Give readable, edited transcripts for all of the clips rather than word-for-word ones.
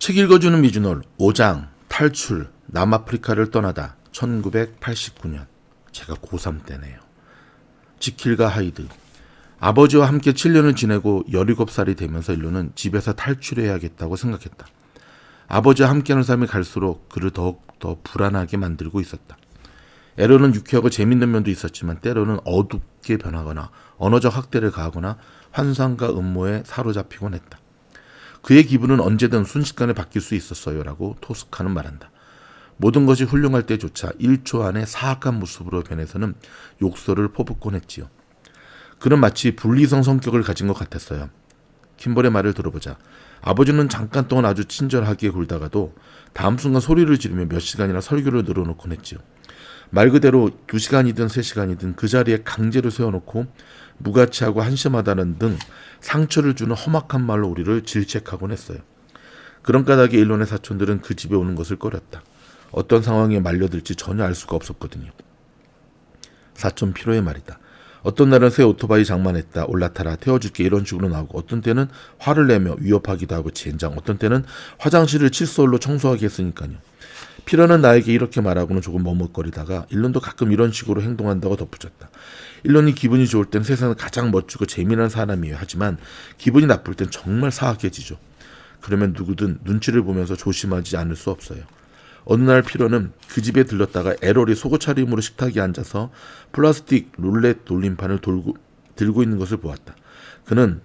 책 읽어주는 미주널 5장 탈출 남아프리카를 떠나다 1989년 제가 고3 때네요. 지킬과 하이드 아버지와 함께 7년을 지내고 17살이 되면서 일로는 집에서 탈출해야겠다고 생각했다. 아버지와 함께하는 삶이 갈수록 그를 더욱더 불안하게 만들고 있었다. 에로는 유쾌하고 재밌는 면도 있었지만 때로는 어둡게 변하거나 언어적 학대를 가하거나 환상과 음모에 사로잡히곤 했다. 그의 기분은 언제든 순식간에 바뀔 수 있었어요 라고 토스카는 말한다. 모든 것이 훌륭할 때조차 1초 안에 사악한 모습으로 변해서는 욕설을 퍼붓곤 했지요. 그는 마치 분리성 성격을 가진 것 같았어요. 킴벌의 말을 들어보자 아버지는 잠깐 동안 아주 친절하게 굴다가도 다음 순간 소리를 지르며 몇 시간이나 설교를 늘어놓곤 했지요. 말 그대로 2시간이든 3시간이든 그 자리에 강제로 세워놓고 무가치하고 한심하다는 등 상처를 주는 험악한 말로 우리를 질책하곤 했어요. 그런 까닭에 일론의 사촌들은 그 집에 오는 것을 꺼렸다. 어떤 상황에 말려들지 전혀 알 수가 없었거든요. 사촌 피로의 말이다. 어떤 날은 새 오토바이 장만했다. 올라타라. 태워줄게. 이런 식으로 나오고 어떤 때는 화를 내며 위협하기도 하고 젠장. 어떤 때는 화장실을 칫솔로 청소하게 했으니까요. 피로는 나에게 이렇게 말하고는 조금 머뭇거리다가 일론도 가끔 이런 식으로 행동한다고 덧붙였다. 일론이 기분이 좋을 땐 세상에 가장 멋지고 재미난 사람이에요. 하지만 기분이 나쁠 땐 정말 사악해지죠. 그러면 누구든 눈치를 보면서 조심하지 않을 수 없어요. 어느 날 피로는 그 집에 들렀다가 에롤이 속옷 차림으로 식탁에 앉아서 플라스틱 룰렛 돌림판을 들고 있는 것을 보았다. 그는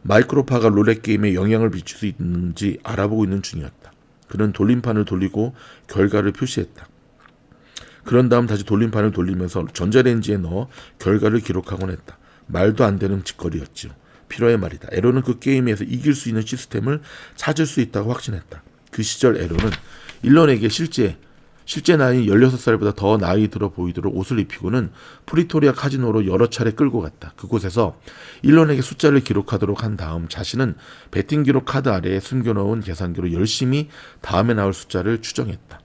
마이크로파가 룰렛 게임에 영향을 미칠 수 있는지 알아보고 있는 중이었다. 그는 돌림판을 돌리고 결과를 표시했다. 그런 다음 다시 돌림판을 돌리면서 전자레인지에 넣어 결과를 기록하곤 했다. 말도 안 되는 짓거리였지요. 피로의 말이다. 에로는 그 게임에서 이길 수 있는 시스템을 찾을 수 있다고 확신했다. 그 시절 에로는 일론에게 실제 나이 16살보다 더 나이 들어 보이도록 옷을 입히고는 프리토리아 카지노로 여러 차례 끌고 갔다. 그곳에서 일론에게 숫자를 기록하도록 한 다음 자신은 베팅 기록 카드 아래에 숨겨놓은 계산기로 열심히 다음에 나올 숫자를 추정했다.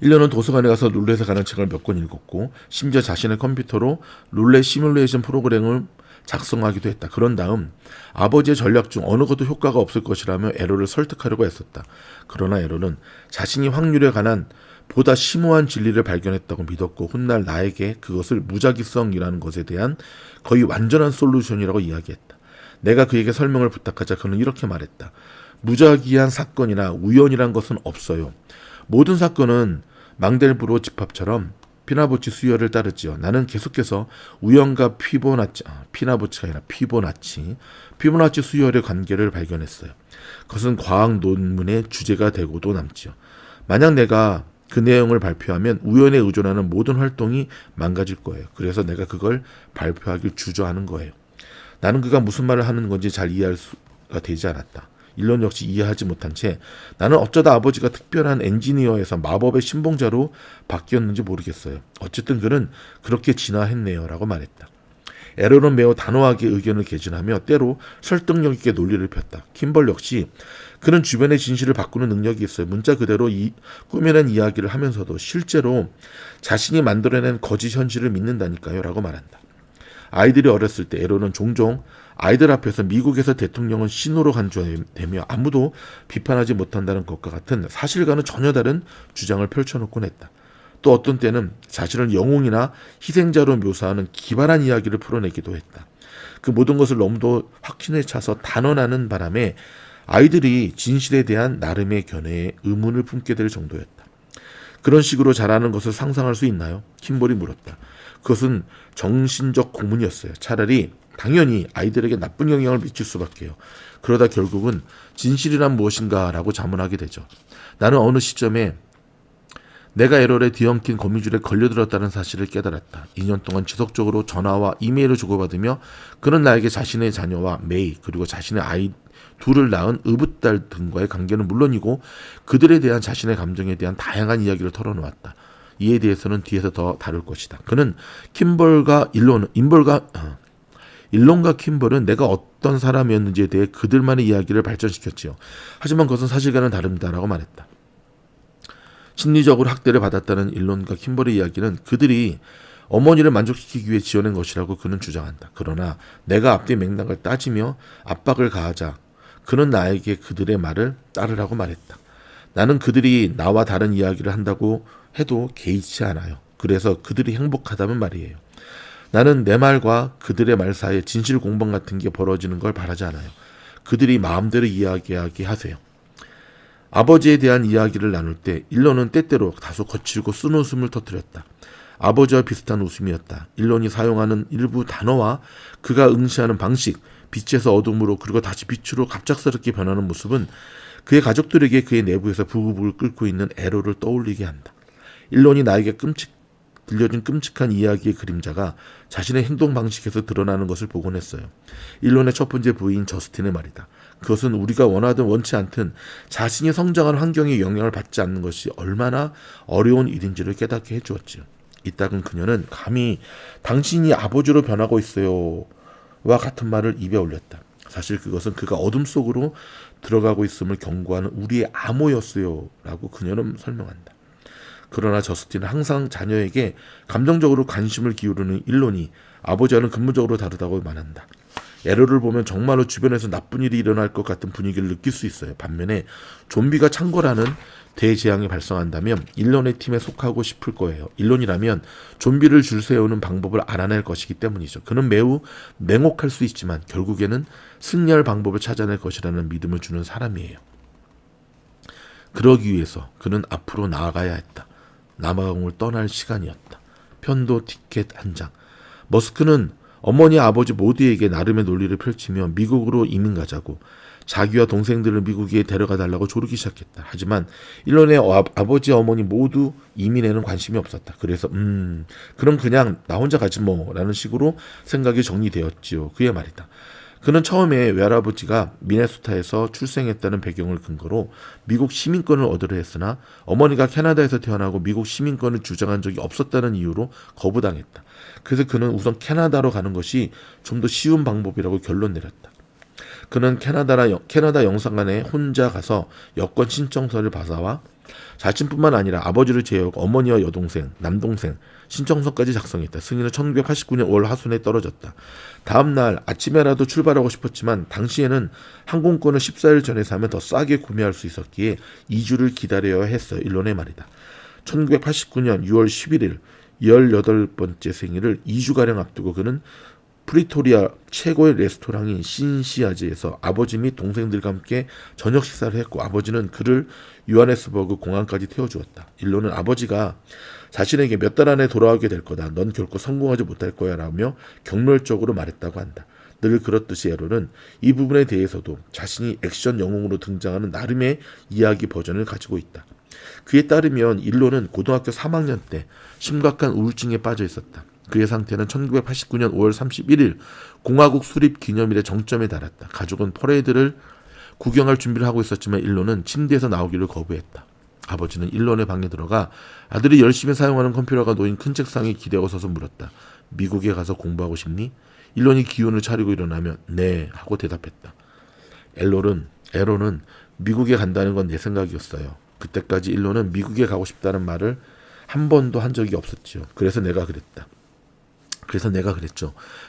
일론은 도서관에 가서 룰렛에 관한 책을 몇 권 읽었고 심지어 자신의 컴퓨터로 룰렛 시뮬레이션 프로그램을 작성하기도 했다. 그런 다음 아버지의 전략 중 어느 것도 효과가 없을 것이라며 에로를 설득하려고 했었다. 그러나 에로는 자신이 확률에 관한 보다 심오한 진리를 발견했다고 믿었고 훗날 나에게 그것을 무작위성이라는 것에 대한 거의 완전한 솔루션이라고 이야기했다. 내가 그에게 설명을 부탁하자 그는 이렇게 말했다. 무작위한 사건이나 우연이란 것은 없어요. 모든 사건은 망델브로 집합처럼 피나보치 수열을 따르지요. 나는 계속해서 우연과 피나보치가 아니라 피보나치 수열의 관계를 발견했어요. 그것은 과학 논문의 주제가 되고도 남지요. 만약 내가 그 내용을 발표하면 우연에 의존하는 모든 활동이 망가질 거예요. 그래서 내가 그걸 발표하길 주저하는 거예요. 나는 그가 무슨 말을 하는 건지 잘 이해할 수가 되지 않았다. 일론 역시 이해하지 못한 채 나는 어쩌다 아버지가 특별한 엔지니어에서 마법의 신봉자로 바뀌었는지 모르겠어요. 어쨌든 그는 그렇게 진화했네요 라고 말했다. 에로는 매우 단호하게 의견을 개진하며 때로 설득력 있게 논리를 폈다. 킴벌 역시 그는 주변의 진실을 바꾸는 능력이 있어요. 문자 그대로 꾸며낸 이야기를 하면서도 실제로 자신이 만들어낸 거짓 현실을 믿는다니까요 라고 말한다. 아이들이 어렸을 때 에로는 종종 아이들 앞에서 미국에서 대통령은 신으로 간주되며 아무도 비판하지 못한다는 것과 같은 사실과는 전혀 다른 주장을 펼쳐놓곤 했다. 또 어떤 때는 자신을 영웅이나 희생자로 묘사하는 기발한 이야기를 풀어내기도 했다. 그 모든 것을 너무도 확신에 차서 단언하는 바람에 아이들이 진실에 대한 나름의 견해에 의문을 품게 될 정도였다. 그런 식으로 자라는 것을 상상할 수 있나요? 킴볼이 물었다. 그것은 정신적 고문이었어요. 차라리 당연히 아이들에게 나쁜 영향을 미칠 수밖에요. 그러다 결국은 진실이란 무엇인가 라고 자문하게 되죠. 나는 어느 시점에 내가 에럴에 뒤엉킨 거미줄에 걸려들었다는 사실을 깨달았다. 2년 동안 지속적으로 전화와 이메일을 주고받으며 그는 나에게 자신의 자녀와 메이 그리고 자신의 아이 둘을 낳은 의붓딸 등과의 관계는 물론이고 그들에 대한 자신의 감정에 대한 다양한 이야기를 털어놓았다. 이에 대해서는 뒤에서 더 다룰 것이다. 그는 일론과 킴벌은 내가 어떤 사람이었는지에 대해 그들만의 이야기를 발전시켰지요. 하지만 그것은 사실과는 다릅니다라고 말했다. 심리적으로 학대를 받았다는 일론과 킴벌의 이야기는 그들이 어머니를 만족시키기 위해 지어낸 것이라고 그는 주장한다. 그러나 내가 앞뒤 맥락을 따지며 압박을 가하자 그는 나에게 그들의 말을 따르라고 말했다. 나는 그들이 나와 다른 이야기를 한다고 해도 개의치 않아요. 그래서 그들이 행복하다면 말이에요. 나는 내 말과 그들의 말 사이에 진실 공방 같은 게 벌어지는 걸 바라지 않아요. 그들이 마음대로 이야기하게 하세요. 아버지에 대한 이야기를 나눌 때 일론은 때때로 다소 거칠고 쓴 웃음을 터뜨렸다. 아버지와 비슷한 웃음이었다. 일론이 사용하는 일부 단어와 그가 응시하는 방식, 빛에서 어둠으로 그리고 다시 빛으로 갑작스럽게 변하는 모습은 그의 가족들에게 그의 내부에서 부부부를 끓고 있는 애로를 떠올리게 한다. 일론이 나에게 들려준 끔찍한 이야기의 그림자가 자신의 행동 방식에서 드러나는 것을 보곤 했어요. 일론의 첫 번째 부인 저스틴의 말이다. 그것은 우리가 원하든 원치 않든 자신이 성장한 환경에 영향을 받지 않는 것이 얼마나 어려운 일인지를 깨닫게 해주었지요. 이따금 그녀는 감히 당신이 아버지로 변하고 있어요 와 같은 말을 입에 올렸다. 사실 그것은 그가 어둠 속으로 들어가고 있음을 경고하는 우리의 암호였어요 라고 그녀는 설명한다. 그러나 저스틴은 항상 자녀에게 감정적으로 관심을 기울이는 일론이 아버지와는 근본적으로 다르다고 말한다. 에러를 보면 정말로 주변에서 나쁜 일이 일어날 것 같은 분위기를 느낄 수 있어요. 반면에 좀비가 창궐하는 대재앙이 발생한다면 일론의 팀에 속하고 싶을 거예요. 일론이라면 좀비를 줄 세우는 방법을 알아낼 것이기 때문이죠. 그는 매우 냉혹할 수 있지만 결국에는 승리할 방법을 찾아낼 것이라는 믿음을 주는 사람이에요. 그러기 위해서 그는 앞으로 나아가야 했다. 남아공을 떠날 시간이었다. 편도 티켓 한 장. 머스크는 어머니 아버지 모두에게 나름의 논리를 펼치며 미국으로 이민 가자고 자기와 동생들을 미국에 데려가 달라고 조르기 시작했다. 하지만 일론의 아버지 어머니 모두 이민에는 관심이 없었다. 그래서 그럼 그냥 나 혼자 가지 뭐 라는 식으로 생각이 정리되었지요. 그의 말이다. 그는 처음에 외할아버지가 미네소타에서 출생했다는 배경을 근거로 미국 시민권을 얻으려 했으나 어머니가 캐나다에서 태어나고 미국 시민권을 주장한 적이 없었다는 이유로 거부당했다. 그래서 그는 우선 캐나다로 가는 것이 좀 더 쉬운 방법이라고 결론 내렸다. 그는 캐나다 영사관에 혼자 가서 여권 신청서를 받아와 자신뿐만 아니라 아버지를 제외하고 어머니와 여동생, 남동생 신청서까지 작성했다. 승인은 1989년 5월 하순에 떨어졌다. 다음 날 아침에라도 출발하고 싶었지만 당시에는 항공권을 14일 전에 사면 더 싸게 구매할 수 있었기에 2주를 기다려야 했어요. 일론의 말이다. 1989년 6월 11일 18번째 생일을 2주가량 앞두고 그는 프리토리아 최고의 레스토랑인 신시아즈에서 아버지 및 동생들과 함께 저녁 식사를 했고 아버지는 그를 요하네스버그 공항까지 태워주었다. 일론은 아버지가 자신에게 몇 달 안에 돌아오게 될 거다. 넌 결코 성공하지 못할 거야 라며 경멸적으로 말했다고 한다. 늘 그렇듯이 에로는 이 부분에 대해서도 자신이 액션 영웅으로 등장하는 나름의 이야기 버전을 가지고 있다. 그에 따르면 일론은 고등학교 3학년 때 심각한 우울증에 빠져 있었다. 그의 상태는 1989년 5월 31일 공화국 수립 기념일의 정점에 달했다. 가족은 퍼레이드를 구경할 준비를 하고 있었지만 일론은 침대에서 나오기를 거부했다. 아버지는 일론의 방에 들어가 아들이 열심히 사용하는 컴퓨터가 놓인 큰 책상에 기대고 서서 물었다. 미국에 가서 공부하고 싶니? 일론이 기운을 차리고 일어나며 네 하고 대답했다. 에론은 미국에 간다는 건 내 생각이었어요. 그때까지 일론은 미국에 가고 싶다는 말을 한 번도 한 적이 없었지요. 그래서 내가 그랬죠.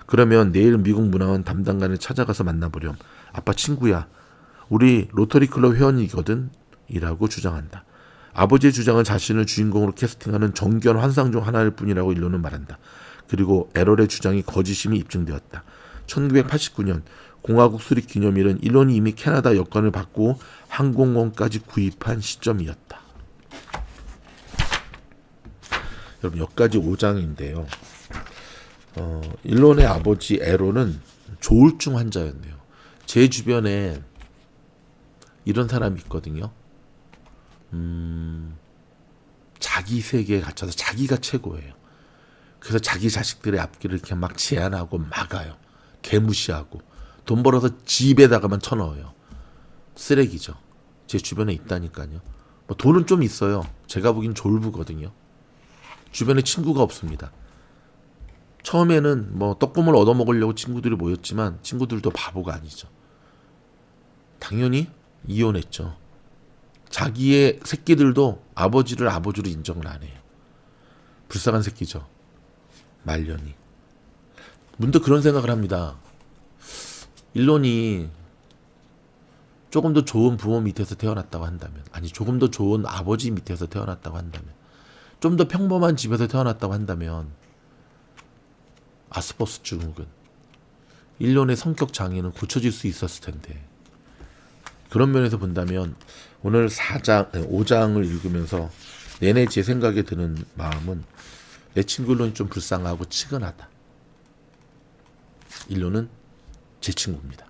그러면 내일 미국 문화원 담당관을 찾아가서 만나보렴. 아빠 친구야. 우리 로터리 클럽 회원이거든. 이라고 주장한다. 아버지의 주장은 자신을 주인공으로 캐스팅하는 정교한 환상 중 하나일 뿐이라고 일론은 말한다. 그리고 에럴의 주장이 거짓임이 입증되었다. 1989년 공화국 수립 기념일은 일론이 이미 캐나다 여권을 받고 항공권까지 구입한 시점이었다. 여러분 여기까지 5장인데요. 일론의 아버지 에론은 조울증 환자였네요. 제 주변에 이런 사람이 있거든요. 자기 세계에 갇혀서 자기가 최고예요. 그래서 자기 자식들의 앞길을 이렇게 막 제한하고 막아요. 개무시하고 돈 벌어서 집에다가만 쳐넣어요. 쓰레기죠. 제 주변에 있다니까요. 뭐 돈은 좀 있어요. 제가 보기엔 졸부거든요. 주변에 친구가 없습니다. 처음에는 뭐 떡국물 얻어먹으려고 친구들이 모였지만 친구들도 바보가 아니죠. 당연히 이혼했죠. 자기의 새끼들도 아버지를 아버지로 인정을 안 해요. 불쌍한 새끼죠. 말년이. 문득 그런 생각을 합니다. 일론이 조금 더 좋은 부모 밑에서 태어났다고 한다면, 아니 조금 더 좋은 아버지 밑에서 태어났다고 한다면, 좀 더 평범한 집에서 태어났다고 한다면 아스퍼스 증후군, 일련의 성격 장애는 고쳐질 수 있었을 텐데, 그런 면에서 본다면 오늘 5장을 읽으면서 내내 제 생각에 드는 마음은, 내 친구 일론이 좀 불쌍하고 측은하다. 일론은 제 친구입니다.